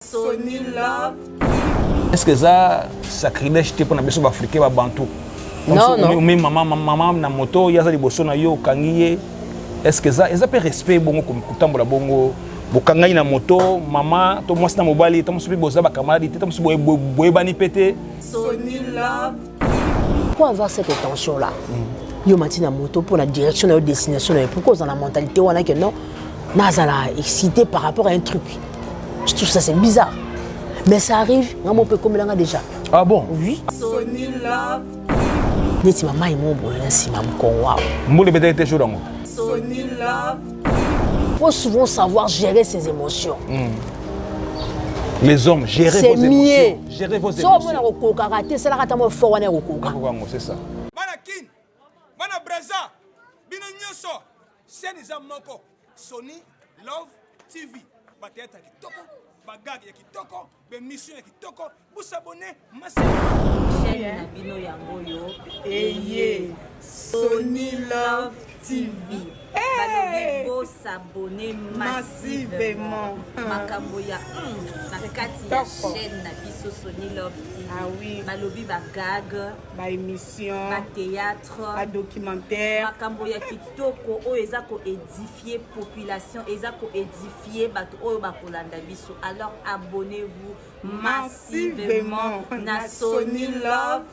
Sony Love. Est-ce que ça sacrilège pour les personnes africaines à Bantou? Non, non. Même maman na moto, il y a des bosons na yo kangiye. Est-ce que ça peut respect bongo comme kutambola bongo? Bokangai na moto, maman, to moi na mobali, to musubi boza ba camarade, to musubi boyebani pété. Sony Love. Pour avoir cette tension là, yo mati na moto pour la direction de la destination, pourquoi dans la mentalité on a que non, nazala excité par rapport à un truc. Je trouve ça c'est bizarre. Mais ça arrive, on peut comme là déjà. Ah bon? Oui. Sony Love. Neti maman et mon boy là si maman kon waouh. Mbole bete te jour dango. Sony Love. Faut souvent savoir gérer ses émotions. Les hommes, gérez vos émotions. Gérez vos émotions. C'est ça. Manakin, Mana Braza, Bino Nyoso, Seniza Moko, Sony Love TV. Bateta Kitoko, Bagag Kitoko, Bemission Kitoko, vous s'abonnez massivement. Chaîne Bino Yangoyo. Eye. Sony Love TV. Balobi s'abonner massivement. Makamboya na kati ya chaîne na biso Sony Love TV. Ah oui. Balobi ba gag, Ba émission, ba théâtre, ba documentaire. makamboya kitoko oyo eza ko édifier population, eza ko édifier bato oyo ba kolanda biso. Alors abonnez-vous massivement na Sony Love.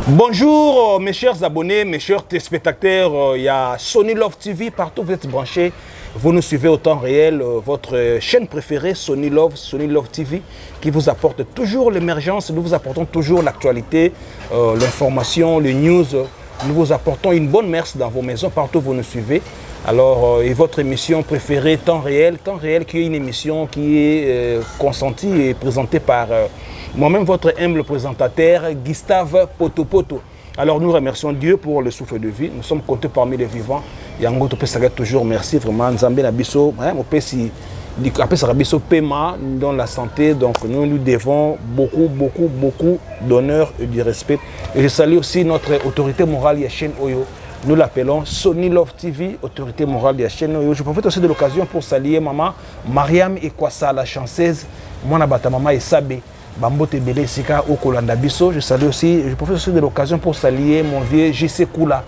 Bonjour mes chers abonnés, mes chers téléspectateurs, il y a Sony Love TV, partout où vous êtes branchés, vous nous suivez au temps réel, votre chaîne préférée Sony Love TV, qui vous apporte toujours l'émergence, nous vous apportons toujours l'actualité, l'information, les news, nous vous apportons une bonne messe dans vos maisons, partout où vous nous suivez. Alors, et votre émission préférée, Temps réel qui est une émission qui est consentie et présentée par moi-même, votre humble présentateur, Gustave Potopoto. Alors, nous remercions Dieu pour le souffle de vie. Nous sommes comptés parmi les vivants. Yango to pesa toujours merci vraiment. Nzambe na biso, mon pesi après ça biso paiement dans la santé. Donc, nous lui devons beaucoup d'honneur et du respect. Et je salue aussi notre autorité morale Yachen Oyo. Nous l'appelons Sony Love TV, autorité morale de la chaîne. Je profite aussi de l'occasion pour saluer maman Mariam Ekwasa, la chanceuse. Moi, maman Sabé. Bambote Bele Sika au Kolanda Bisso. Je salue aussi, je profite aussi de l'occasion pour saluer mon vieux JC Koula,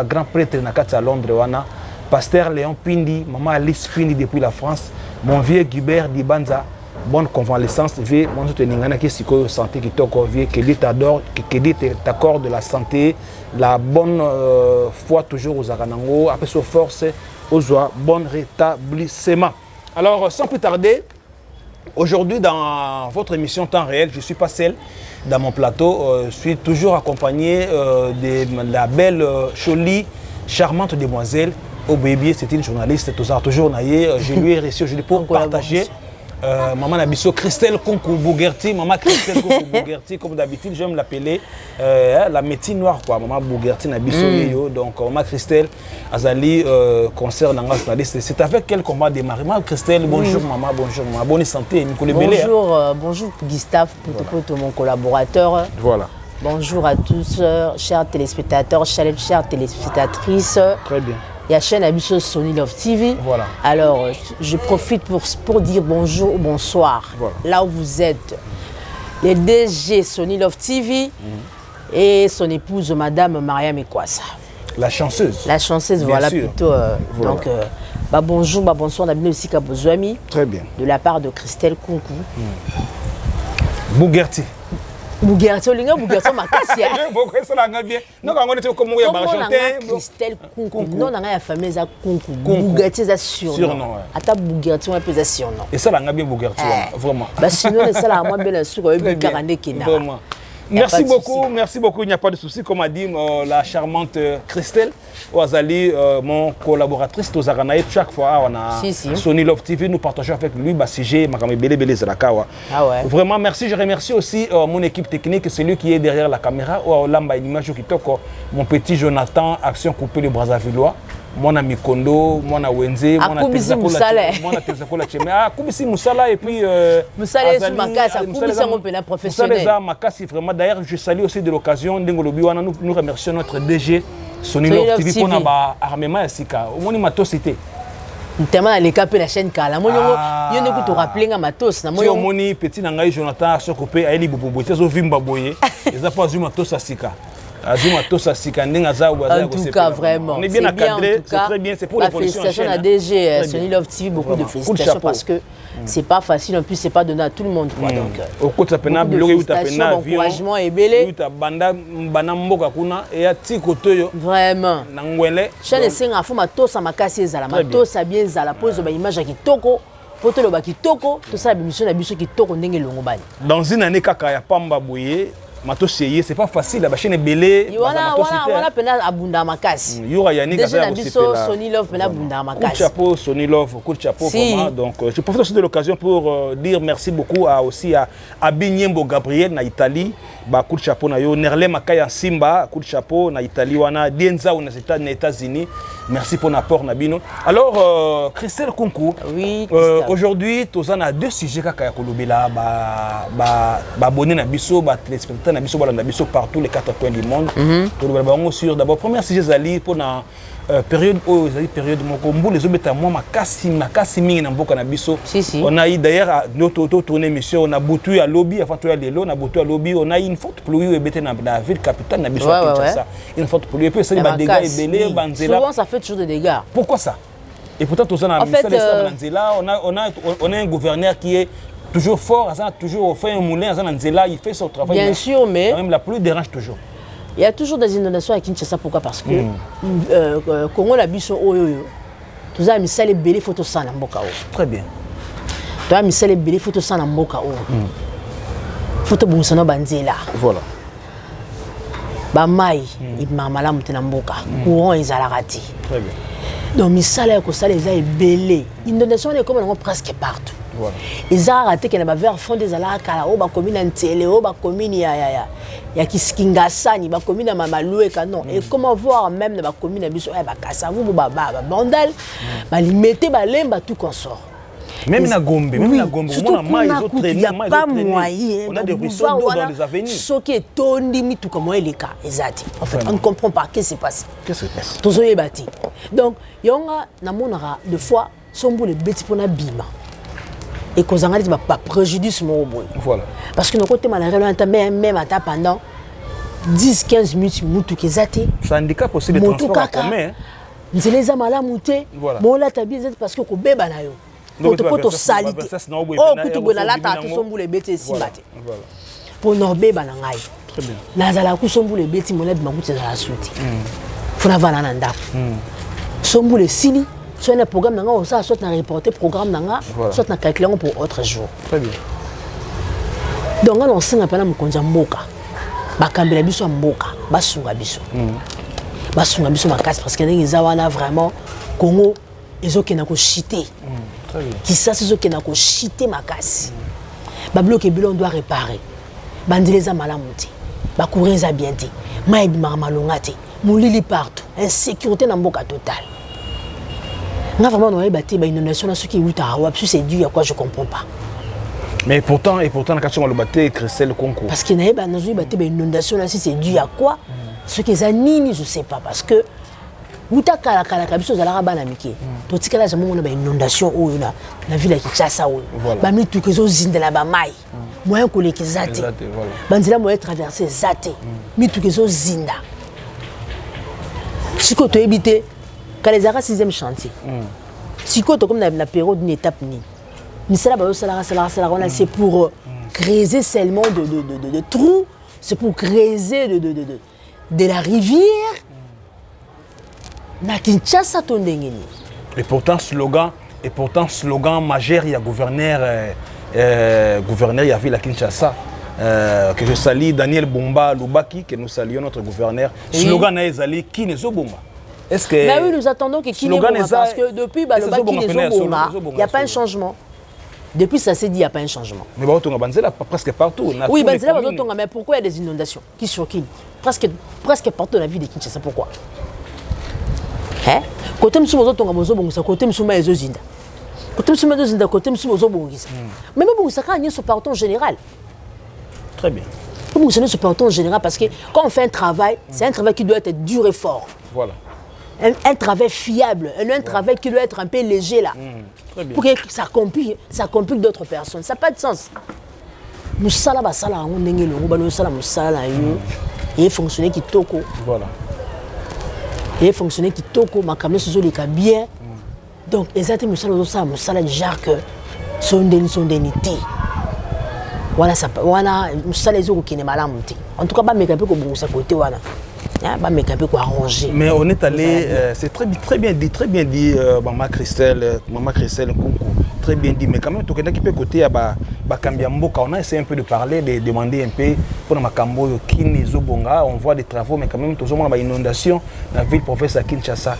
grand prêtre Nakati à Londres, Wana. Pasteur Léon Pindi, maman Alice Pindi depuis la France. Mon vieux Gubert Dibanza, bonne convalescence. Vieux, mon autre Ningana qui est santé qui toko vieux, que Dieu t'adore, que Dieu t'accorde la santé, la bonne foi toujours aux Aranango, après sa force, aux joies, bon rétablissement. Alors, sans plus tarder, aujourd'hui, dans votre émission Temps réel, je ne suis pas seul dans mon plateau. Je suis toujours accompagné de la belle, jolie, charmante demoiselle. Au baby, c'est une journaliste, toujours naïe. Je lui ai reçu aujourd'hui pour partager. Maman Nabiso, Christelle Konkou Bougerti, maman Christelle Konkou Bougerti, comme d'habitude, j'aime l'appeler la médecine noire, quoi. Maman Bougerti Nabiso, donc maman Christelle, Azali, concert dans la journaliste. C'est avec elle qu'on va démarrer. Maman Christelle, bonjour maman, bonne santé, bonjour Gustave Potopoto, mon collaborateur. Voilà. Bonjour à tous, chers téléspectateurs, chères téléspectatrices. Très bien. Il y a chaîne Abisso Sony Love TV. Voilà. Alors, je profite pour dire bonjour ou bonsoir. Voilà. Là où vous êtes, les DG Sony Love TV et son épouse, Madame Mariam Ekwasa. La chanceuse. La chanceuse, bien voilà sûr. plutôt. Voilà. Donc, bonjour, bonsoir, Nabino Sika Bozouami. Très bien. De la part de Christelle Konkou. Bougerti. Bougerti, Bougerti, Makassi. Non, on était comme Christelle Konkou. Non, on a la famille Konkou. Bougerti, c'est surnom. Ata Bougerti, on appelle ça surnom. Et ça, on a bien Bougerti, vraiment. Sinon, c'est là, moi, bien sûr, on a bien Vraiment. Merci beaucoup, il n'y a pas de souci. Comme a dit la charmante Christelle, Ouazali, mon collaboratrice, chaque fois, on a Sony Love TV, nous partageons avec lui, Bassigé, Makame Bele Zalakawa. Vraiment, merci. Je remercie aussi mon équipe technique, celui qui est derrière la caméra, mon petit Jonathan, Action Coupée le Brazzavillois. Mon ami Kondo, mon Wenze, mon Tezakola Cheme. Koubisi Moussala et puis Moussala est Makassa, Koubisi est professionnel. Moussala Makassi vraiment. D'ailleurs, je salue aussi de l'occasion nous remercions notre DG Sony Love TV pour notre armement Sika. Au moins matos cité. Tellement les capes la chaîne kala. Moi yo ne kuto rappeler nga matos na moi. Si on moni petit nangai Jonathan Sokopé aeli bobobo tezo vimba boye. Eza pas zuma to sasika. Azuma to sasika ndinga za En tout cas vraiment. On est bien encadré, c'est très bien, c'est pour l'évolution. Félicitations à DG Sony Love TV, beaucoup de félicitations parce que c'est pas facile en plus c'est pas donné à tout le monde quoi donc. Au côté ça pena bloqué ou ta pena encouragement et belé. Ou ta banda bana mboka kuna et ya tiko toyo. Vraiment. Nangwele. Chane senga fuma to sa makasi ezala mato sa bien ezala pose ba image ya kitoko. Poto lo ba kitoko to sa émission na biso kitoko ndenge longo bani. Dans une année kaka ya pamba boye mato seye c'est pas facile la chaîne belé voilà pena abunda makasi. Yura yani déjà na biso Sony Love pena abunda makasi. Coup de chapeau Sony Love, coup de chapeau vraiment donc je profite aussi de l'occasion pour dire merci beaucoup à aussi à Abinyembo Gabriel na Italie ba coup de chapeau na yo Nerle Makaya Simba coup de chapeau na Italie wana Dienza aux États-Unis merci pour l'apport na bino. Alors Christelle Kunku oui aujourd'hui tozan a deux sujets kaka ya kolobela ba abonné na biso ba téléspectateurs na biso balanda biso partout les quatre coins du monde kolobela bango sur d'abord premier sujet zali pour na période où zali période moko mbule zobeta moi makasi mingi na mboka na biso on a eu d'ailleurs notre tourner mission on a butu à lobby avant toi lelo on a butu à lobby on a eu une forte pluie ebete na la ville capitale na biso Kinshasa une forte pluie et puis ça ba dégâts et belé banzela souvent ça fait toujours des dégâts pourquoi ça et pourtant tout ça na banzela on a un gouverneur qui est toujours fort ça toujours fait un moulin ça nzela il fait son travail bien sûr mais quand même la pluie dérange toujours. Il y a toujours des inondations à Kinshasa. Pourquoi? Parce que Congo la biso oyo. Tout ça misale belé photo sana mboka o. Très bien. Toi misale belé photo sana mboka o. Photo bonsana banzela. Voilà. Ba mai imamala mutena mboka. Courant ezalakati. Très bien. Donc misale ko sala eza belé. Inondation est comme presque partout. Voilà. Ils ont raté qu'il y a vers fond des alakala au ba commune ntele au ba commune ya Kiskingasani ba commune ya Mamaloué canon et comment voir même ba commune biso ba Kasavu ba bandal ba limiter ba lemba tout consort même na Gombe on a mai pas moyen on a des ruisseaux d'eau dans les avenues ce qui est tondi mitu comme eleka ezati en fait on ne comprend pas qu'est-ce qui se passe tous oye bati donc yonga na monara de fois sombo le beti pona bima et qu'on a dit pas préjudice mon boy. Voilà. Parce que nos côtés malheureux même à pendant 10-15 minutes mutu kezate. Ça handicap aussi les transports en commun. Nous les amala muté. Mon la tabi parce que ko beba na yo. Poto salite. Oh kutu bona la ta to sombu le beti simbate. Voilà. Pour no beba na ngai. Très bien. Nazala ku sombu le beti mon la makuti za la suti. Funa vana na ndako. Sombu le sili. Soit un programme nanga soit un reporter programme nanga soit un calculer pour autre jour. Très bien. Donc on sait pas na mukonza mboka. Ba kambela biso mboka, ba sunga biso. Ba sunga biso makasi parce que les awana vraiment Congo ezokena ko chiter. Très bien. Qui ça ezokena ko chiter makasi. Ba bloquer bilo on doit réparer. Bandeleza malamuti. Ba courir za bien té. Maïbi malongate. Mulili partout. Insécurité na mboka totale. Non, vraiment, on a battu une inondation à ceux qui c'est dû à quoi je ne comprends pas. Mais pourtant, on a battu Christelle Kunku. Parce qu'il y a une inondation là, c'est dû à quoi? Ce qui est anini, je ne sais pas. Parce que, vous avez une inondation la ville de Kinshasa. Il tout les autres de la Bamaï. Moyen que les Zate. Banzila moyen traverser Zate. Mais tout les autres zinda. Si tu as habité, quand les arrêts 6e chantier, si tu as comme la période d'une étape, c'est pour creuser seulement de trous, c'est pour creuser de la rivière. Et pourtant slogan majeur, il y a gouverneur il y a ville à Kinshasa. Que je salue Daniel Bomba Lubaki, que nous saluons notre gouverneur. Slogan Naezali, qui n'est pas bon. Est-ce que oui, nous attendons que qui n'est pas parce que depuis il n'y a pas un changement. Depuis ça s'est dit, il n'y a pas un changement. Mais on a presque partout. Oui, mais pourquoi il y a des inondations qui surquillent presque partout dans la ville de Kinshasa. Pourquoi? Hein? Côté monsieur Mozotonga Mozobongisa, côté monsieur Maezozinda. Côté monsieur Maezozinda, côté monsieur Mozobongisa. Mais bon, ça a ce partout en général. Très bien. Comment ce partout en général parce que quand on fait un travail, c'est un travail qui doit être dur et fort. Voilà. un travail fiable, un travail qui doit être un peu léger là. Pour que ça complique d'autres personnes. Ça n'a pas de sens. Moussala basala on ndenge le ngobalo sala moussala yo et fonctionner qui toko. Voilà. Et fonctionner qui toko makamé sur les cas bien. Donc exactement moussala du genre que son dénité. Voilà ça voilà moussala les autres qui ne malamu te. En tout cas ba meka peu ko bongosa côté wana. Ba meka peu ko arranger. Mais on est allé c'est très bien dit maman Christelle Nkunku. Très bien dit, mais quand même, tout qui peut côté à Bakambiamboka, on a essayé un peu de parler, de demander un peu pour Makambo, Kinizobonga, on voit des travaux, mais quand même, tout le monde a une inondation dans la ville province à Kinshasa.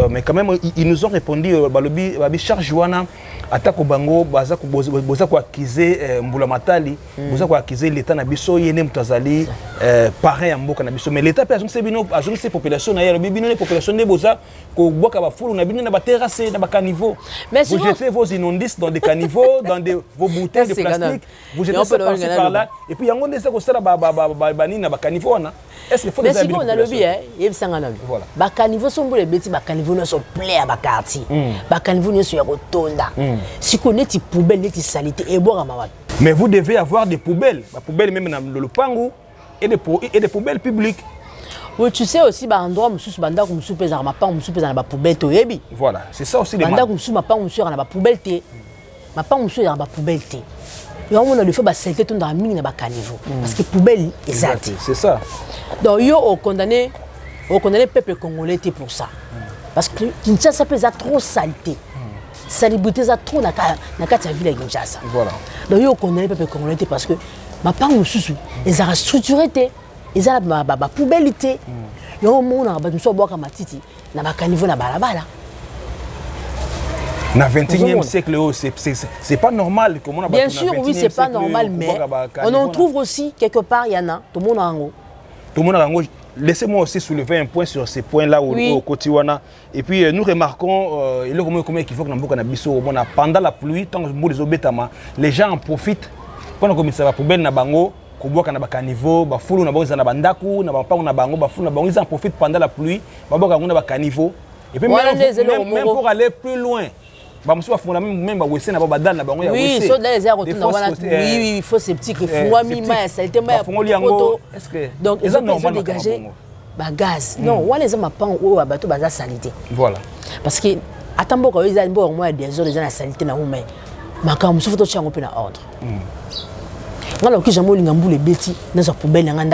Mais quand même, ils nous ont répondu, Babi Charles Joana, Atako Bango, Baza ko accuser Mbula Matali, Baza ko accuser l'État Nabiso, Yenem Tazali, pareil à Mboka Nabiso. Mais l'État peut ajouter ces populations, les populations de Boza, ko boka ba fulu na bino na ba terrasse na ba caniveau. Vous jetez vos immondices dans des caniveaux, dans vos bouteilles de plastique, vous jetez ça par-ci par-là, et puis il y a un monde qui est dans le caniveau. Est-ce qu'il faut des habits? Mais si on a le bien, il y a un voilà. Les caniveaux sont les bêtises, les caniveaux sont pleins à quartier. Les caniveaux sont rotonda. Si on a des poubelles, des saletés, et boire à ma. Mais vous devez avoir des poubelles, des poubelles même dans le pango, et des poubelles publiques. Oui, tu sais aussi, endroit où je banda comme soupe à ma pan, on soupe dans la poubelle toyebi. Voilà, c'est ça aussi les banda comme soupe ma pan, on soupe dans la poubelle té. Ma pan, on soupe dans la poubelle té. Et on a le fait bah c'est dans la mine dans la caniveau parce que poubelle exact. C'est ça. Donc yo on condamné le peuple congolais pour ça. Parce que Kinshasa pèse trop saleté. Salubrité ça trop na kati ville de Kinshasa. Voilà. Donc yo on condamné le peuple congolais parce que ma pan, on soupe ils ont structuré té. Ils ont la poubelle. Ils ont un matiti. Ils ont un caniveau na balabala. Dans le 21e siècle, c'est pas normal. Bien sûr, oui, c'est pas normal, mais on en trouve aussi quelque part, il y en a. Tout le monde a un go. Laissez-moi aussi soulever un point sur ces points-là au Kotiwana. Et puis nous remarquons, pendant la pluie, tant que les gens en profitent. Pendant que la poubelle na bango, Koboka na bakaniveau, ba fulu na bango na bandaku, na bapango na bango, ba fulu na bango, ils en profitent pendant la pluie, ba boka na bakaniveau. Et puis même pour aller plus loin, ba monsieur ba fulu même ba wese na ba badal na bango ya wese. Oui, so dans les airs autour na wana. Oui, il faut ces petits que fungwa mima ya saleté ma ya poto. Est-ce que donc ils ont dégagé ba gaz. Non, wana les mapango o bato baza saleté. Voilà. Parce que atamboka ils ont au moins des heures déjà la saleté na humain. Makam so photo chango pe na ordre. Voilà que j'aime les bêtis dans sa poubelle na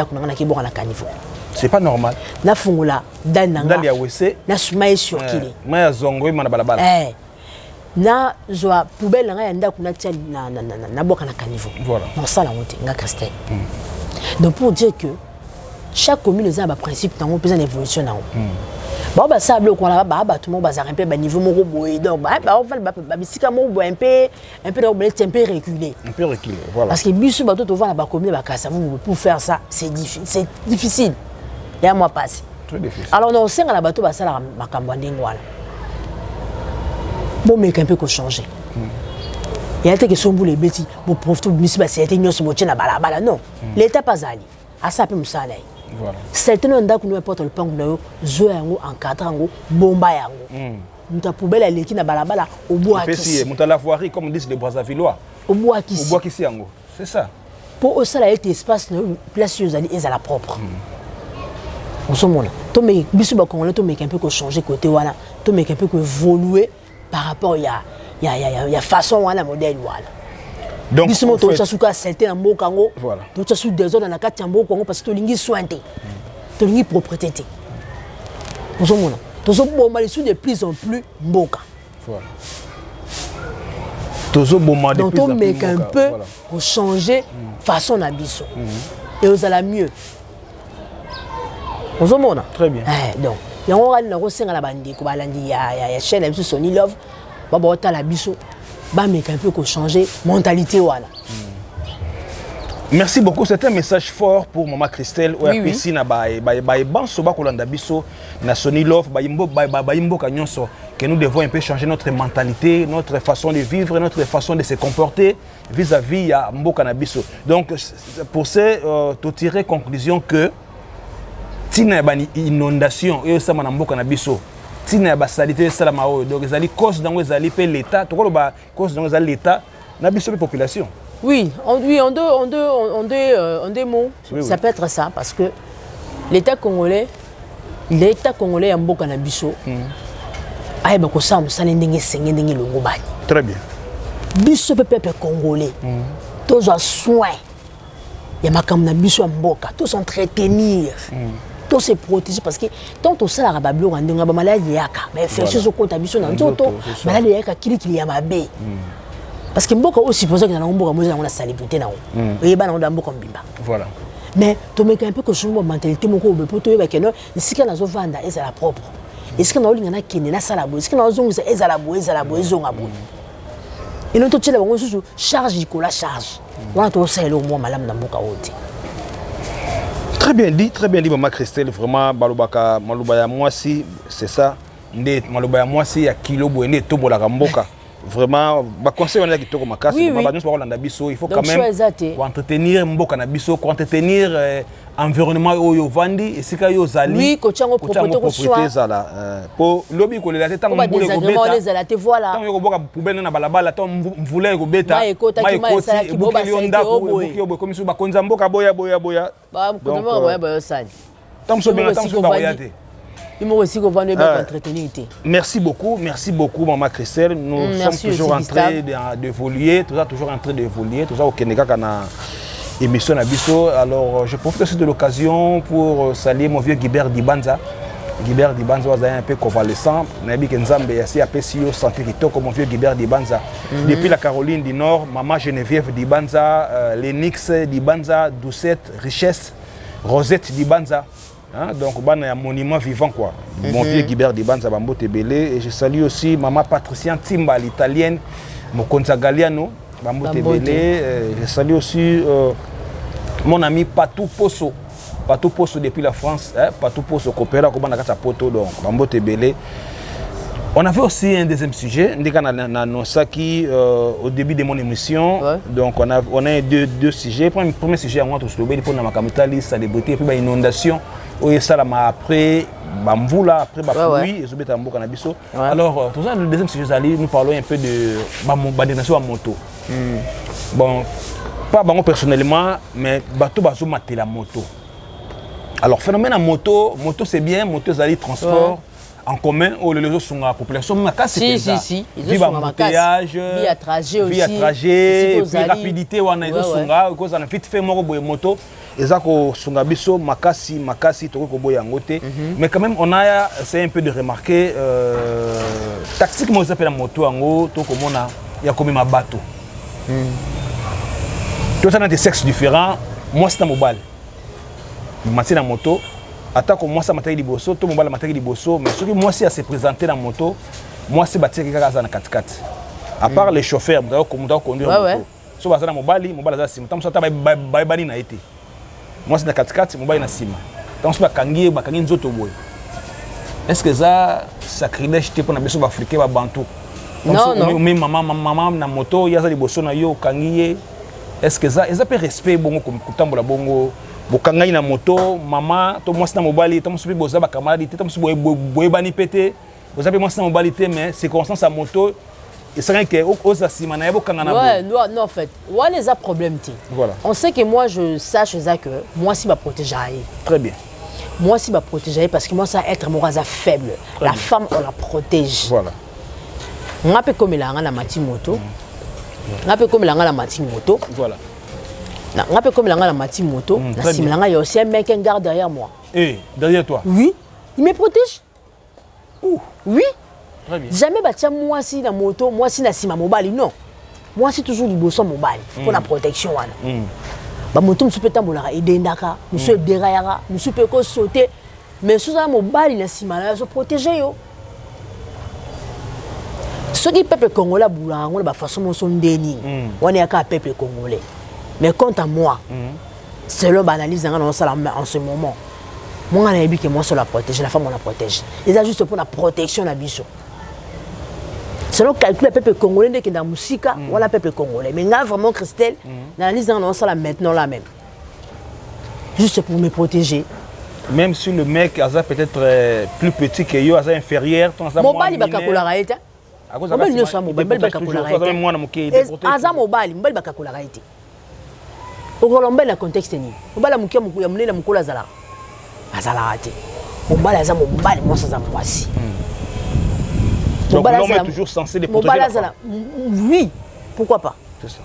caniveau. C'est pas normal. Na fungula dans ya wese na sumaye sur kili. Maya zongo mana balabala. Na zo poubelle na ndako na tia na boka na caniveau. Voilà. Non ça la honte nga Christelle. Donc pour dire que chaque commune a un principe dans une évolution na. Ba ba ça bloc on la ba tout le monde bazar un peu ba niveau moko boy donc ba on va ba bisika mo boy un peu reculé. Un peu reculé, voilà. Parce que bisu ba tout va ba commune ba kasa vous pour faire ça c'est difficile. Il y a moi passé. Très difficile. Alors on sait que la bateau ba ça la makambo ndingo wala. Bon mais un peu ko changer. Il y a des que sont les bêtis pour profiter bisu ba c'est été nyos mo tena balabala non. L'état pas ali. A ça peut musala. Voilà. Certains ndako nous importe le pan nous zo yango encadre yango bomba yango. Muta poubelle elle qui na balabala au bois qui. Muta la voirie comme disent les Brazzavillois. Au bois qui. Au bois qui yango. C'est ça. Pour eux ça là est espace place aux ali est à la propre. On se montre. To me bisu ba congolais to me un peu ko changer côté voilà. To me un peu ko évoluer par rapport il y a façon voilà modèle voilà. Donc bisu moto chasuka c'était na mboka ngo. Voilà. To chasu des zones na kati ya mboka ngo parce que to lingi sointé. To lingi propriété. On se montre. To so bomba les de plus en plus mboka. Voilà. To so bomba de plus en plus mboka. Donc on met un peu pour changer façon na biso. Et aux ala mieux. On se montre. Très bien. Donc il y a un na rosenga la bandi ko balandi ya chaîne M Sony Love. Baba ota la biso. Bah mais un peu qu'on changer mentalité voilà. Merci beaucoup, c'est un message fort pour maman Christelle. Oui, ici na ba ban soba kolanda biso na Sony Love ba imbo kanyonso que nous devons un peu changer notre mentalité, notre façon de vivre, notre façon de se comporter vis-à-vis ya mboka na biso. Donc pour ça tu tirer conclusion que tina ba inondation et ça na mboka na biso tina ba salité salama o donc ezali cause dango ezali pe l'état to ko ba cause dango ezali l'état na biso population. Oui, en deux mots, oui, ça peut être ça parce que l'État congolais est un beau cannabiso. Aïe, bah, ça, ça n'est pas le ngobani. Très bien. Biso peuple congolais, tous en soin. Il y a ma cannabiso en boca, tous entretenir. Tous se protéger parce que tant que ça, la bablo, on a maladie yaka, mais fait ce qu'on a biso dans tout, maladie yaka, qui y a ma baie. Parce que beaucoup aussi supposé que dans le monde on a célébrité là et ben on a beaucoup bimba voilà mais tu mets un peu que sur mentalité mon ko pour toi que non si que nazo vanda est la propre est-ce que na olingana kene na sala bo est-ce que nazo ngisa est la bo zonga bo et non to tshela bango susu charge ko la charge on to sala au moins malam na mboka wote. Très bien dit maman Christelle vraiment balobaka malobaya moi si c'est ça ndé malobaya moi si ya kilo bo ndé to bolaka mboka. Vraiment, conseil on a qui toko makasi, il faut quand même entretenir mboka na biso, entretenir environnement oyo vandi et sika yo zali. Oui, ko tchango propriété zala po lobby ko la teta mbule ko beta. Voilà. Tant yo boka poubelle na balabala tant mvula ko beta. Mai ko ki boba yonda ko comme so ba konza mboka boya. Ba ko boya sali. Tant so bien tant so ba boyate. Merci beaucoup, Maman Christelle. Nous sommes toujours en train d'évoluer, toujours en train d'évoluer, toujours au Kenya kana émission Nabiso. Alors, je profite aussi de l'occasion pour saluer mon vieux Guibert Dibanza. Guibert Dibanza est un peu convalescent. Nabi Kenzambe yasi apesio santé kitoko mon vieux Guibert Dibanza. Depuis la Caroline du Nord, Maman Geneviève Dibanza, Lenix Dibanza, Doucette, Richesse, Rosette Dibanza. Hein, donc, il y a un monument vivant, quoi. Mon vieux Guibert Dibanza Bambo Tebele. Et je salue aussi Maman Patricia Timba, l'italienne, Mokonza Galliano, Bambo Tebele. Je salue aussi mon ami Patou Posso. Patou Posso depuis la France. Patou Posso, Kopera, Kobanakata Poto, donc Bambo Tebele. On avait aussi un deuxième sujet, au début de mon émission. Ouais. Donc on a deux sujets. Le premier sujet, on a tous le pour la camitali, célébrité, puis l'inondation. Ça m'a après Bamboula, après Bapoui, et Zobeta Mbo Canabiso. Alors, tout ça, le deuxième sujet, nous parlons un peu de la moto. Bon, pas personnellement, mais bateau bazo maté la moto. Alors, phénomène à moto c'est bien, moto c'est transport. En commun, les autres sont la population, mais si. Vie embouteillage, vie à trajet aussi. Vie à trajet, puis rapidité, on a des choses, on a vite fait mon moto. Et ça, on a biso makasi, toko boya ngote. Mais quand même, on a essayé un peu de remarquer tactiquement, ça s'appelle la moto en haut, toko mona, il y a comme un bateau. Tout ça dans des sexes différents. Moi, c'est un mobile. Je suis dans la moto. Attends, moi, ça m'a dit bosso, tout le monde m'a dit bosso, mais ce que moi, si à se présenter dans la moto, moi, c'est bâtir quelque chose dans 4x4. À part les chauffeurs, je conduire la moto. Si je suis dans mon bali, c'est moi, c'est dans 4x4, mon bali na sima. Donc, je suis kangi nzoto boy. Est-ce que ça sacrilège pour na beso africain ba bantou? Non. Mais maman na moto, il y a des bosso na yo kangi. Est-ce que ça peut respect bongo comme kutambola bongo? Bokangai na moto, maman, to moi c'est na mobali, to moi c'est boza ba camarade, to moi boye bani pété, boza pe moi c'est na mobalité mais circonstance à moto, et c'est rien que aux asima na bokanga na. Ouais, non en fait, ouais les a problème ti. Voilà. On sait que moi je sache ça que moi si va protéger. Très bien. Moi si va protéger parce que moi ça être moraza faible. Très la bien. Femme on la protège. Voilà. On a peu comme la ngana mati moto. On a peu comme la ngana mati moto. Voilà. On a peu comme la mati moto. Il y a aussi un mec qui garde derrière moi. Et derrière toi? Oui. Il me protège. Ouh. Oui. Très bien. Jamais bâtir moi si la moto, moi si la sima mobile, non. Moi c'est toujours du bosso mobile pour la protection. Bah moto monsieur peut tambola et dendaka, monsieur derrière, monsieur peut sauter, mais sous un mobile la sima là se protéger yo. Ceux qui peuple congolais boula, on va façon mon son déni. On est à peuple congolais. Mais quant à moi, selon l'analyse en ce moment, moi, je que moi, je la protège, la femme, on la protège. Et ça, juste pour la protection de la biso. Selon le calcul, le peuple congolais, qui est dans la musique, on a le peuple congolais. Mais là, vraiment, Christelle, l'analyse en ça, maintenant, là même. Juste pour me protéger. Même si le mec a peut-être plus petit que yo, a inférieur, ton ça mobali bakakolaka ete. Mobali nyonso ya mobali bakakolaka ete. Aza mobali bakakolaka ete. Okolomba na contexte ni. Mobali mukia ya munene mukolo azala. Azala ate. Mobali aza mobali mwasa za mwasi. Donc l'homme est toujours censé les protéger. Mobali azala. Oui, pourquoi pas? C'est ça.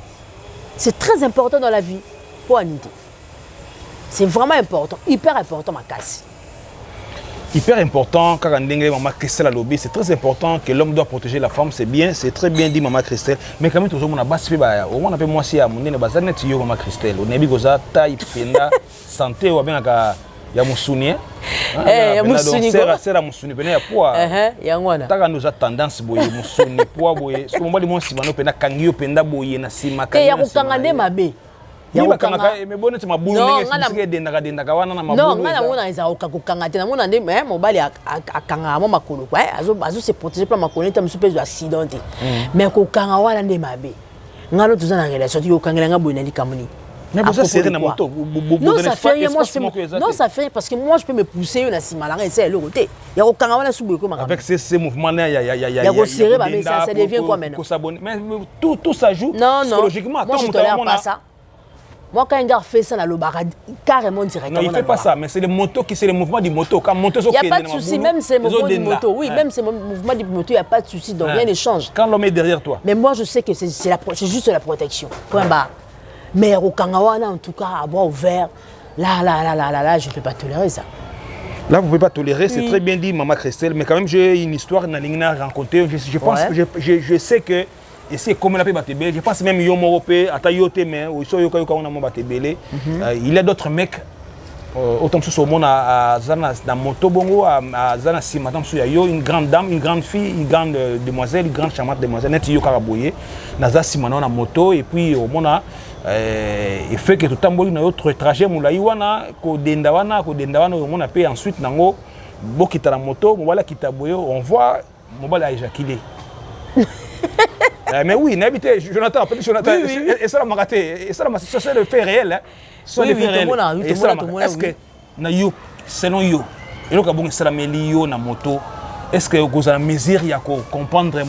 C'est très important dans la vie pour Anité. C'est vraiment important, hyper important ma casse. Hyper important, car Maman Christelle a lobby, c'est très important que l'homme doit protéger la femme, c'est bien, c'est très bien dit Maman Christelle. Mais quand même, toujours mon abbas, au moins on appelle moi si à mon nez, bah ça n'est pas Maman Christelle. On est bien goza taille, penda, santé ou bien ya musuni. Ya musuni. C'est la musuni. Pena ya poa. Ya ngwana. Taka nous a tendance boye musuni poa boye. Ce moment mon simano pena kangio penda boye na sima kangio. Ya kukangande mabe. Non, ngana mona eza okakukanga te na mona nde mobali akanga mo makolo kwa azo se protéger plan makolo ta musu pezo accident te mais kokanga wana nde mabe ngalo tuzana relation ti okangela nga boyena likamuni. Mais vous serrez na moto. Non, ça fait rien, moi je peux. Non, ça fait parce que moi je peux me pousser na simala et c'est le côté. Ya kokanga wana subu ko makolo. Avec ces mouvements là ya ko serrer mais ça devient quoi maintenant? Mais tout ça joue psychologiquement. Moi je tolère pas ça. Moi, quand un gars fait ça, il carrément directement. Non, il ne fait pas ça, mais c'est le moto qui c'est le mouvement du moto. Quand moto, il n'y a pas de souci, même c'est le mouvement du moto. Oui, même c'est le mouvement du moto, il n'y a pas de souci, donc rien ne change. Quand l'homme est derrière toi. Mais moi, je sais que c'est juste la protection. Point barre. Mais au Kangawana, en tout cas, à bras ouverts, là, je ne peux pas tolérer ça. Là, vous ne pouvez pas tolérer, c'est très bien dit, Maman Christelle, mais quand même, j'ai une histoire, Nalingna rencontrée. Je pense que je sais que. Et c'est comme la paix batébélé. Je pense même Yomo Europé, à Tayote, mais il y a d'autres mecs, autant que ce soit au monde à Zana, dans Moto Bongo, à Zana Simatam, il y a une grande dame, une grande fille, une grande demoiselle, une grande charmante demoiselle, net yo Karaboye, Naza Simano na moto, et puis au monde, il fait que tout le temps, il y a autre trajet, Moulaïwana, Kodendawana, au monde, et ensuite, Nango, Bokita la moto, Mouala Kitaboyo, on voit, Mouala éjaculé. Mais oui, n'habitez, Jonathan, et ça m'a raté, et ça c'est le fait réel. Hein. Oui, est-ce que, selon you, et donc bon, c'est la mélio na moto. Est-ce que vous avez mesure à comprendre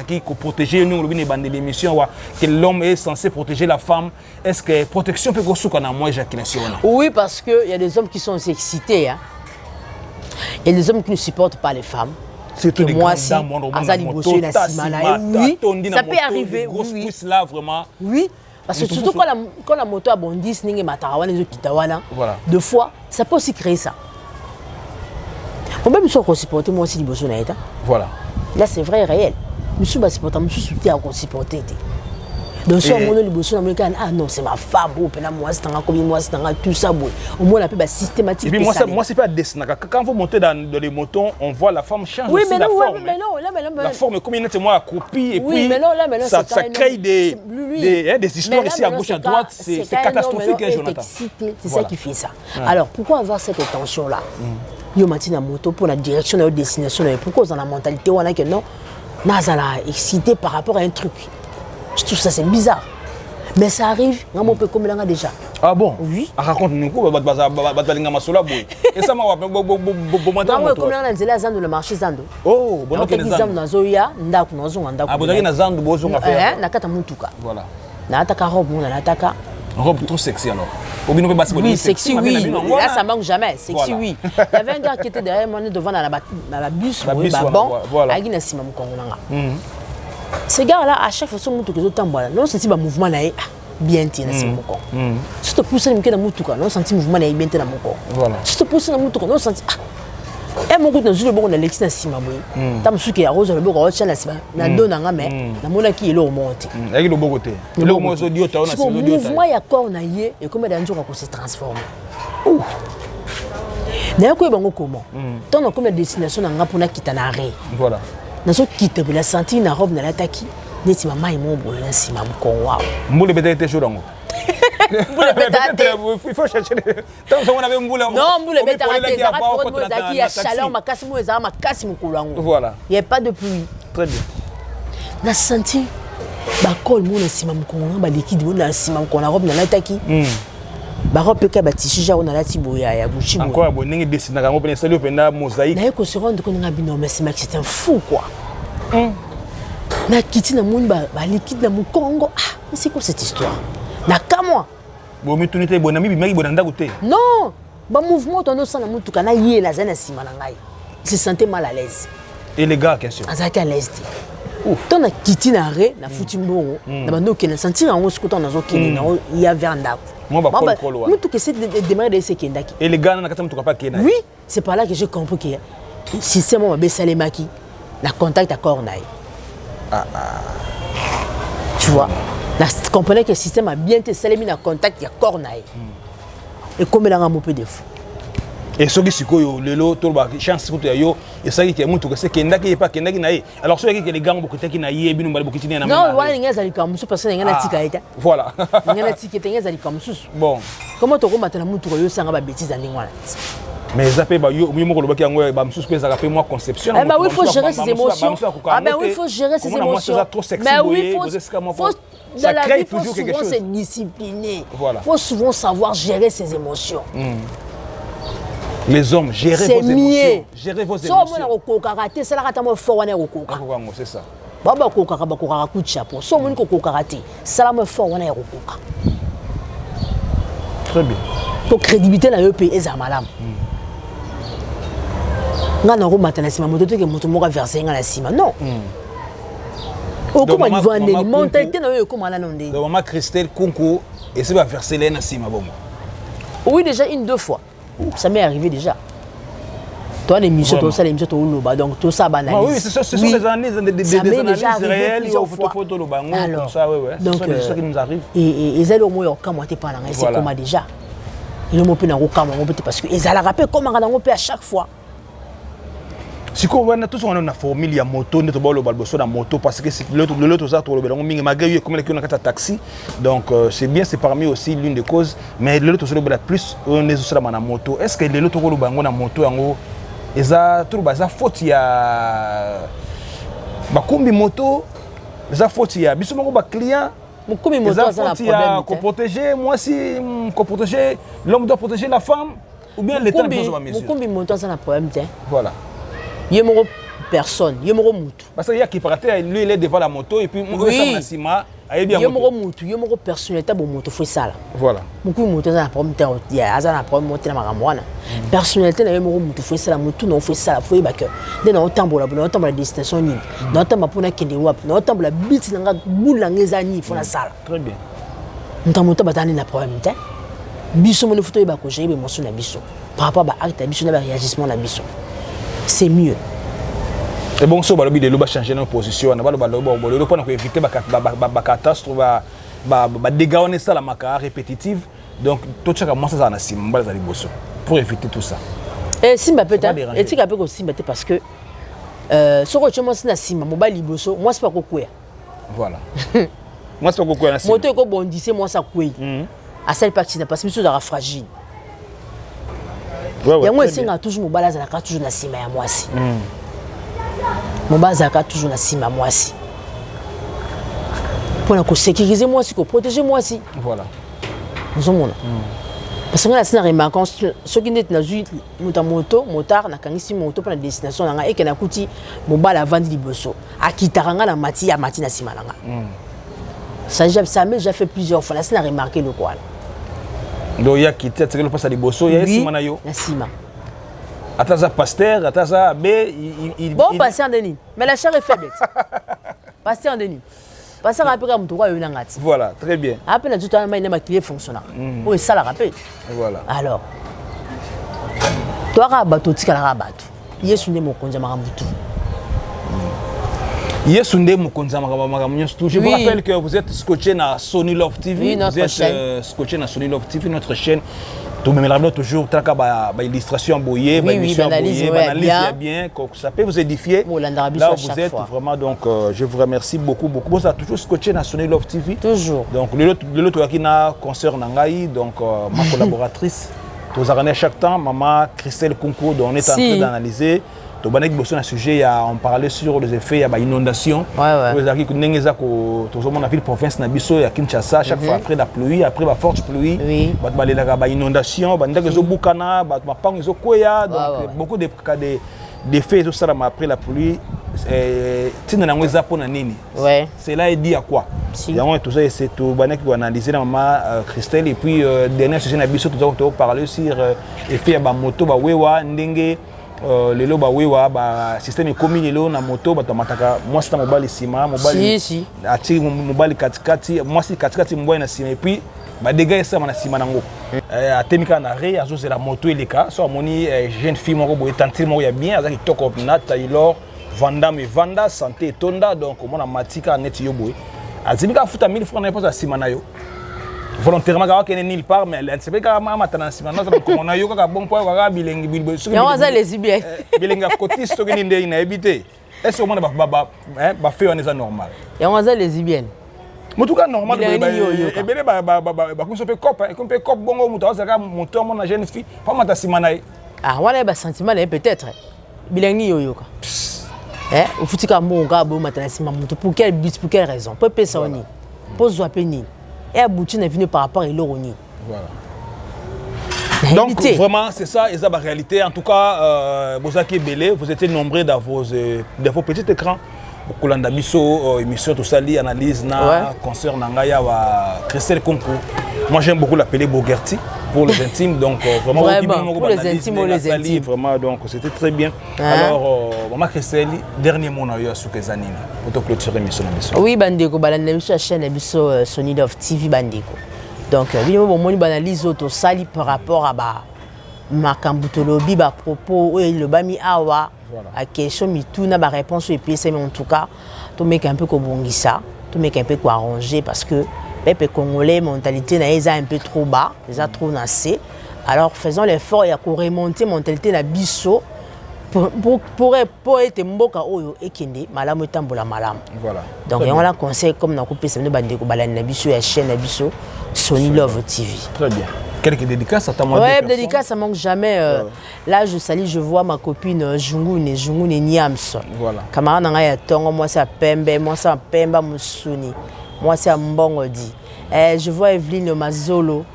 qui protéger nous le bande l'émission que l'homme est censé protéger la femme? Est-ce que protection peut go souka na moi éjaculation? Oui, parce que il y a des hommes qui sont excités, hein. Il y a des hommes qui ne supportent pas les femmes. C'est que moi si Azali Bosso la Simala, oui, ça peut arriver, oui. Là vraiment. Oui, parce que surtout quand la moto a bondi, Sning et Matarawan et Kitawana, deux fois, ça peut aussi créer ça. On peut me supporter moi aussi Bosso Naïta. Voilà. Là c'est vrai et réel. Monsieur va supporter, monsieur soutient à supporter. Donc si on a Bosso ah non c'est ma femme, moi c'est un comme moi c'est un tout ça au moins la plus systématique. Et puis moi c'est pas dessin. Quand vous montez dans les motos, on voit la femme changer oui, aussi la forme. Mais non, là la forme comme il est moi accroupi et oui, puis mais non, ça crée des histoires ici à gauche à droite, c'est catastrophique Jonathan. C'est ça qui fait ça. Alors pourquoi avoir cette tension là? Yo matina moto pour la direction de la destination, pourquoi dans la mentalité on a que non, nazala excité par rapport à un truc. Je trouve ça c'est bizarre. Mais ça arrive, on peut comme là déjà. Ah bon? Oui. Raconte-nous quoi, balinga masola boy. Et ça m'a comme là nzela zando le marché zando. Oh, bon que zando nazoya ndaku nazonga. Ah bodaki na zando bozo nga faire. Nakata mutuka. Voilà. Na ataka robe na ataka. Robe trop sexy alors. Oui, sexy, oui. Là, ça manque jamais. Sexy, oui. Il y avait un gars qui était derrière moi, devant la bus, bon, avec une cime. Ce gars-là, à chaque fois, son moto que je t'envoie, non, c'est un mouvement là, bien tenu, c'est mon corps. Si tu pousses le moto, non, senti mouvement là, bien tenu, mon corps. Voilà. Si tu pousses le moto, non, senti. Et mon goût, je le bon, on a l'excès de cime. Tam su qui arrose le bon, on tient la cime. Na donne un mais, la mona qui est là au monte. Avec le bon côté. Le bon audio, tu as un mouvement, il y a quoi, on a y et comment d'un jour on se transforme. D'ailleurs, comment? Tant on a comme destination, on a pour na quitter na arrêt. Voilà. Dans ce quitte, il a senti une robe dans l'attaque. Il dit maman il m'a brûlé si maman quoi. Moule bête était chaud donc. Il faut chercher. Tant qu'on avait moule. Non, moule bête arrêté. Ça va pour nous qui a chaleur, ma casse moi ça ma casse mon coulango. Voilà. Il y a pas de pluie. Très bien. Na senti ba col mon si maman coulango ba liquide mon si maman coulango robe dans l'attaque. baropeka batishija on a la tiboya ya Gucci. Encore abonné dessiner quand on peut installer au mosaïque. Na ko se rendre compte nga bino mais c'est un fou quoi. Na kiti na moni ba liquide na Congo. Ah, mais c'est quoi cette histoire? Na ka moi. Bon mi tunité bonami bi maki bonanda goûter. Non, ba mouvement to no sana mutuka na yé la zana sima na ngai. Il se sentait mal à l'aise. Et les gars, question. Azaki à l'aise. Ton na kiti na ré na futi mbongo na bando ke na sentir en haut na zo kini na il y avait un ndako. Moi ba kolo wa. Mutuka c'est de démarrer de ce kendaki. Et les gars na kata mutuka pas kena. Oui, c'est par là que j'ai compris que si c'est moi ba salemaki la contact à cornaille. Tu vois, la comprenez que le système a bien été salémi na contact ya cornaille. Et comme là un peu de fou. Et ce qui est yo lelo to ba chance ko yo et ça qui est mutuka c'est kendaki pas kendaki na alors ceux qui les gars beaucoup qui na yé binu mbali beaucoup na. Non, ouais, ngeza likamusu parce que ngena tika eta. Voilà. Ngena tika ngeza likamusu. Bon. Comment to komata na mutuka yo sanga ba bêtises en lingwana. Mais ça peut yo moko lobaki yango ba msusu pe ça rappelle moi conception. Eh ben oui, il faut gérer ses émotions. Ah ben oui, il faut gérer ses émotions. Mais oui, il faut dans la vie, il faut souvent se discipliner. Il faut souvent savoir gérer ses émotions. Les hommes, gérez vos émotions. Gérez vos émotions. C'est ça. Baba kokaka bakokaka coup de chapeau. So moni kokokaka te. Salama fort wana yakokoka. Très bien. Pour crédibilité na yo pe eza malamu. Nga na romata na sima moto ke moto moko verser nga na sima. Non. Okoma niveau ane mentalité na yo okoma na ndé. Donc maman Christelle Kunku et c'est va verser na sima bon. Oui, déjà une deux fois. Ça m'est arrivé déjà. Toi, les missions, tout ça, les missions, tout le donc tout ça, banalise. Oui, ce sont des analyses, des analyses réelles, il faut tout le bango, tout ça, oui, oui. Donc, c'est ça qui nous arrive. Et ils allaient au moins au camp, c'est pas là, c'est comme déjà. Ils ont pu au camp, parce que ils allaient rappeler comment on peut à chaque fois. Si on a tous on a une formule, il y a moto, nous avons le balboso dans moto parce que l'autre ça tout le ballon, mais malgré comme on a taxi, donc c'est bien, c'est parmi aussi l'une des causes. Mais l'autre sur le plus on est aussi dans la moto. Est-ce que l'autre le ballon dans moto en gros, ça tout ça faute il y a bakumbi moto, ça faute il y a biso moko ba client. Bakumbi moto ça il y a qu'on protéger, moi si qu'on protéger, l'homme doit protéger la femme ou bien l'État pose ma mesure. Bakumbi moto ça n'a problème tiens. Voilà. Il y a personne, il y a moto. Parce qu'il y a qui paraît, lui il est devant la moto et puis oui. Il y a moto, il y a personnalité pour moto faut ça là. Voilà. Beaucoup moto ça n'a problème il y a ça n'a problème moto na makamwana. Personnalité na moto faut ça la moto non faut ça faut ba que dans otambola bon otambola destination ni. Dans otambola pour na kende wapi, dans otambola bit na ngabula ngezani faut na ça. Très bien. Moto batani na problème ta. Biso mo photo ba ko gérer émotion na biso. Par rapport à acte biso na réagissement na biso. C'est mieux. Et bon, ça va changer notre position. On va éviter la catastrophe, les dégâts répétitifs. Donc, tout ça, pour éviter tout ça. Et Simba peut-être, et tu peux aussi mettre parce que ce que tu m'as dit, Simba, moi c'est pas quoi. Voilà. Moi c'est pas quoi. Moi tu es bondissé, moi ça quoi. À cette partie, parce que je suis fragile. Et moi, c'est toujours mon balaz à toujours na sima ya mwasi. Mon balaz à toujours na sima mwasi. Pour sécuriser moi, pour protéger moi aussi. Voilà. Nous sommes là. Parce que là, c'est une remarque. Ceux qui n'ont pas moto, motard, n'a qu'un ici moto pour la destination, et qui n'a coûté mon bal à vendre du bosso. À qui taranga la mati à mati na sima langa. Ça m'est déjà fait plusieurs fois. Là, c'est une remarque le quoi. Donc il y a qui tient le passe à Liboso, il y a Sima Nayo. Sima. Ataza pasteur, Ataza B, il bon pasteur Denis, mais la chair est faible. Pasteur Denis. Pasteur après comme toi il ngati. Voilà, très bien. Après la tout temps il n'a pas fonctionnel. Oui, ça la rappelle. Voilà. Alors. Toi rabato tika la rabato. Yesu ne mokonza maramutu. Je vous rappelle que vous êtes scotché dans Sony Love TV. Oui, vous êtes scotché dans Sony Love TV, notre chaîne. Tout le monde toujours illustration boyée, émission boyée, analyse bien, ça peut vous édifier. Là où vous êtes vraiment, donc je vous remercie beaucoup. Vous êtes toujours scotché dans Sony Love TV. Toujours. Donc l'autre qui n'a concert Nangaï, donc ma collaboratrice. Vous avez chaque temps, maman Christelle Kunku, dont on est en train d'analyser. tobandaki boso na sujet on parlait sur les effets ya ba inondation ezaki ndenge eza ko tozomona ville province na biso ya Kinshasa chaque fois après la pluie après la forte pluie bato balelaka ba inondation bandaki ezobukana bato mapango ezokweya donc beaucoup de cas d'effets tout ça après la pluie tina nango eza pona nini cela est dit à quoi yango tout ça c'est tout banaki ko analyser na maman Christelle et puis dernière sujet na biso tout parler sur effet ya ba moto ba wewa ndenge lelo ba wewa ba système ekomi lelo na moto bato mataka mwasi ta mobali sima mobali ati mobali katikati mwasi katikati mobali na sima et puis ba dégâts ça na sima nango atemika na re azo la moto eleka so amoni jeune fille moko boye tantine moko ya bien azaki toko na Taylor Vanda me Vanda santé tonda donc mona matika net yo boye azimika futa 1000 francs na posa sima na yo volontairement quand on est nulle part mais elle sait pas comment maintenant si maintenant comme on a eu quand bon point quand bilingue il y a les zibiens bilingue côté ce que ni ndé na habité est-ce que on ba fait on est normal il y a les zibiens en tout cas normal et belé ba comme ça peut cop comme peut cop bongo muto ça ka moto mon jeune fille pas mata simanaï ah voilà ba sentiment peut-être bilingue yo ka au futika monga bo mata sima moto pour quel but pour quelle raison pour personne pose wa peni et abouti n'est venu par rapport à l'Oroni. Voilà. Donc vraiment c'est ça et ça la réalité. En tout cas, Bozaki Belé, vous étiez nombreux dans vos petits écrans. Kolanda biso émission tout ça li analyse na concert nangaya wa Christelle Konko. Moi j'aime beaucoup l'appeler Bogerti pour les intimes donc vraiment pour les intimes ou les intimes vraiment donc c'était très bien. Alors maman Christelle dernier mot na yo sur Kezanini pour te clôturer émission na biso. Oui bandeko balanda biso la chaîne biso Sony Love TV bandeko. Donc bino bon moni banalise auto sali par rapport à ba makambutolobi ba propos le bami awa à question mituna ba réponse et puis c'est mais en tout cas to make un peu kobongisa to make un peu ko arranger parce que peuple congolais mentalité na eza un peu trop bas déjà trop nassé alors faisons l'effort et à remonter mentalité na biso pour être mboka oyo ekende malamu etambola malamu voilà donc on la conseil comme na couper c'est bande ko balana na biso ya chaîne na biso Sony Love TV. Très bien. Quelques dédicaces à ta moitié. Ouais, dédicace ça manque jamais. Là je salue, je vois ma copine Jungune Niams. Voilà. Camarade nanga ya tongo, moi c'est Pembe, moi c'est Pemba Musuni. Moi c'est Mbongodi. Je vois Evelyne Mazolo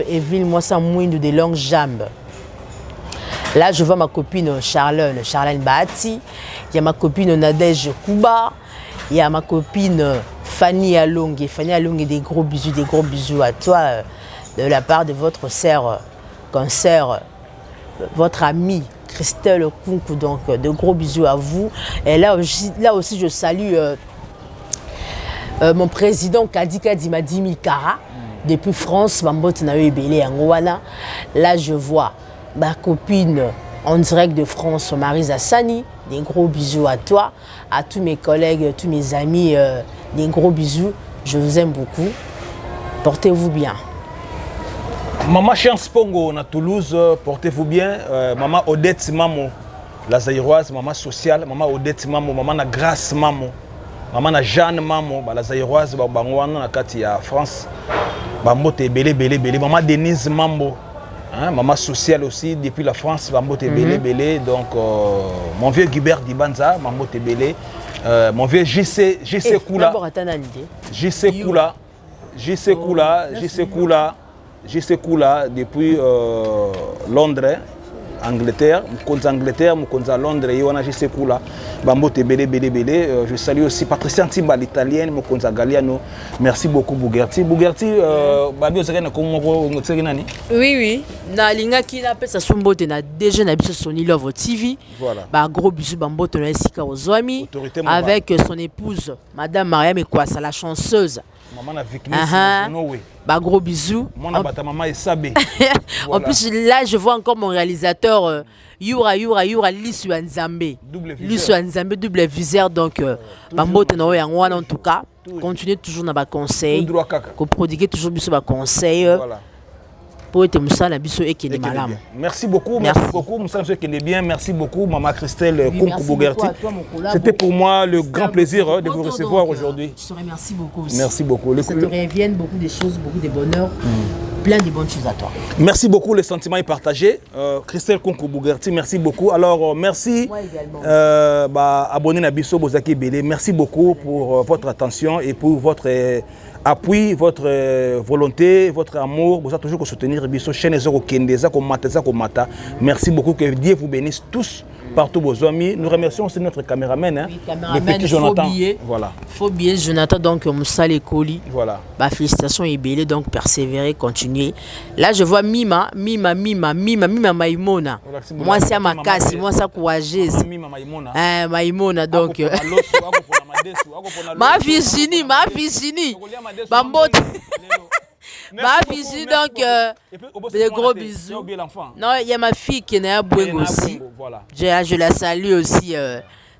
Evelyne, moi c'est Mouindou des longues jambes. Là je vois ma copine Charlène Bahati, il y a ma copine Nadège Kuba, il y a ma copine Fanny Alongue, des gros bisous à toi de la part de votre sœur, votre amie Christelle Kunku, donc de gros bisous à vous. Et là aussi je salue mon président Kadika Dimadimi Kara, depuis France, là je vois ma copine en direct de France, Marisa Sani, des gros bisous à toi, à tous mes collègues, tous mes amis, des gros bisous, je vous aime beaucoup, portez-vous bien. Maman Chance Pongo à Toulouse, portez-vous bien. Maman Odette Mamo, la Zaïroise, maman sociale, maman Odette Mamo, maman na Grâce Mamo, maman na Jeanne Mamo, la Zaïroise, Bangwana na Katia France, Bambote belé, maman Denise Mambo. Hein, maman sociale aussi, depuis la France, Mambo Belé, donc mon vieux Guibert Dibanza, Mambo Belé, mon vieux JC Koula, JC Koula, depuis Londres, Angleterre, Mkonza Londres, Yoana JC Koula, Mambo Belé, je salue aussi Patricia Timba, l'italienne, Mkonza Galliano, merci beaucoup Bougerti. Bougerti, Babi Ozakena, comment vous nani? Oui, na linga qui appelle ça Sombote na déjà na biso Sony Love TV. Voilà. Ba gros bisous Bambote na Sika Ozwami avec son épouse Madame Mariam Ekwasa, la chanceuse. Maman na victime Noé. Bah gros bisous. Mon abata maman est sabé. En plus là je vois encore mon réalisateur Yura Lisu Nzambe. Lisu Nzambe double viseur donc Bambote na en tout cas. Continuez toujours dans ba conseil. Ko prodiguer toujours biso ba conseil. Voilà. Pour être Moussala biso et qui est malam. Merci beaucoup Moussala qui est bien. Merci beaucoup Maman Christelle Kunku Bougerti. C'était pour moi le grand plaisir de vous recevoir aujourd'hui. Je te remercie beaucoup aussi. Merci beaucoup. Ça te revienne beaucoup de choses, beaucoup de bonheur. plein de bonnes choses à toi. Merci beaucoup, le sentiment est partagé. Christelle Konko-Bougerti, merci beaucoup. Alors, merci. Moi également. Abonné Nabiso Bozaki Bélé, merci beaucoup pour votre attention et pour votre appui, votre volonté, votre amour. Vous avez toujours soutenir Biso chaîne Zoko Kendeza, Komata. Merci beaucoup, que Dieu vous bénisse tous. Partout vos amis. Nous remercions aussi notre caméraman, hein, Oui, le petit Jonathan. Voilà. Faut bien Jonathan, donc Moussa Lekoli. Voilà. Bah, félicitations Ibélé, donc persévérer, continuer. Là, je vois Mima Maïmona. Moi, c'est Makasi, moi, c'est courageuse. Maïmona, donc. Ma Virginie. Bambote. Ma fille, donc, des gros bisous. Non, il y a ma fille qui est née à Boueng aussi. Je la salue aussi.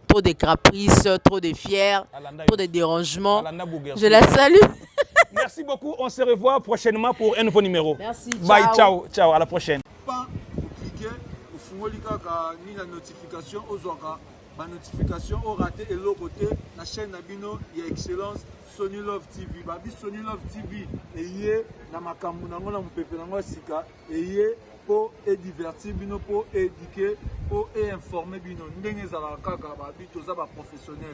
Trop de caprices, trop de fiers, trop de dérangements. Je la salue. Merci beaucoup. On se revoit prochainement pour un nouveau numéro. Merci. Bye, ciao. Ciao, à la prochaine. Notification notification au raté et l'autre côté la chaîne Nabino il y a excellence Sony Love TV babi Sony Love TV et yé na makambu nango na mpepe nango sika et yé pour divertir bino pour éduquer pour informer bino ndenge za la kaka babi toza ba professionnel.